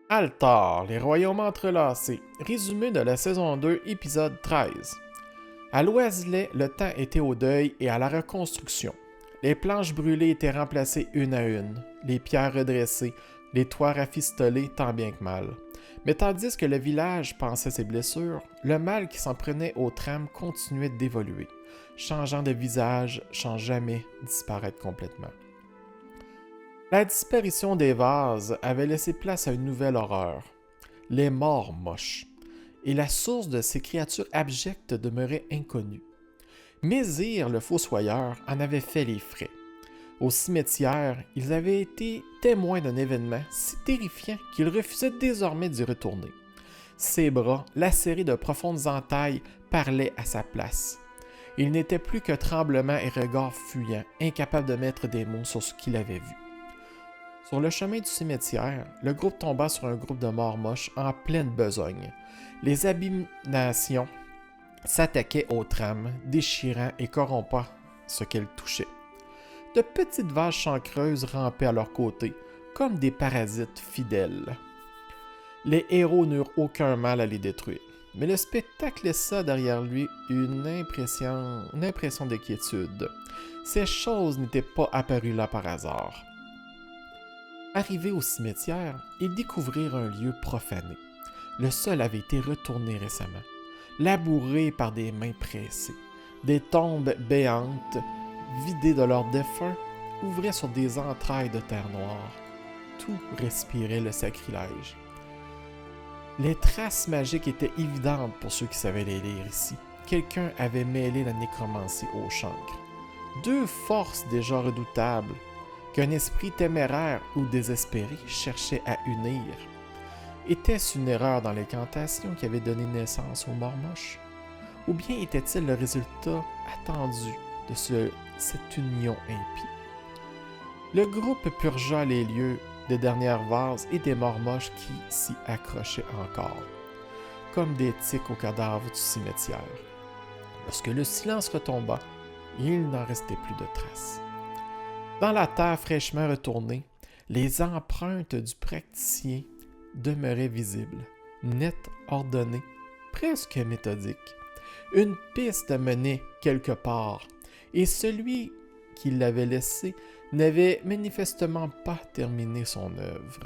Altar, les royaumes entrelacés. Résumé de la saison 2, épisode 13. À Loiselet, le temps était au deuil et à la reconstruction. Les planches brûlées étaient remplacées une à une, les pierres redressées, les toits rafistolés tant bien que mal. Mais tandis que le village pansait ses blessures, le mal qui s'en prenait aux trames continuait d'évoluer, changeant de visage sans jamais disparaître complètement. La disparition des vases avait laissé place à une nouvelle horreur, les morts moches, et la source de ces créatures abjectes demeurait inconnue. Mésir, le fossoyeur, en avait fait les frais. Au cimetière, ils avaient été témoins d'un événement si terrifiant qu'ils refusaient désormais d'y retourner. Ses bras, lacérés de profondes entailles, parlaient à sa place. Il n'était plus que tremblement et regard fuyant, incapable de mettre des mots sur ce qu'il avait vu. Sur le chemin du cimetière, le groupe tomba sur un groupe de morts moches en pleine besogne. Les abominations s'attaquaient aux trames, déchirant et corrompant ce qu'elles touchaient. De petites vaches chancreuses rampaient à leur côté, comme des parasites fidèles. Les héros n'eurent aucun mal à les détruire, mais le spectacle laissa derrière lui une impression d'inquiétude. Ces choses n'étaient pas apparues là par hasard. Arrivés au cimetière, ils découvrirent un lieu profané. Le sol avait été retourné récemment, labouré par des mains pressées. Des tombes béantes, vidées de leurs défunts, ouvraient sur des entrailles de terre noire. Tout respirait le sacrilège. Les traces magiques étaient évidentes pour ceux qui savaient les lire ici. Quelqu'un avait mêlé la nécromancie au chancre. Deux forces déjà redoutables, qu'un esprit téméraire ou désespéré cherchait à unir. Était-ce une erreur dans l'incantation qui avait donné naissance aux morts moches? Ou bien était-il le résultat attendu de cette union impie? Le groupe purgea les lieux des dernières vases et des morts moches qui s'y accrochaient encore, comme des tiques aux cadavres du cimetière. Lorsque le silence retomba, il n'en restait plus de traces. Dans la terre fraîchement retournée, les empreintes du praticien demeuraient visibles, nettes, ordonnées, presque méthodiques. Une piste menait quelque part, et celui qui l'avait laissé n'avait manifestement pas terminé son œuvre.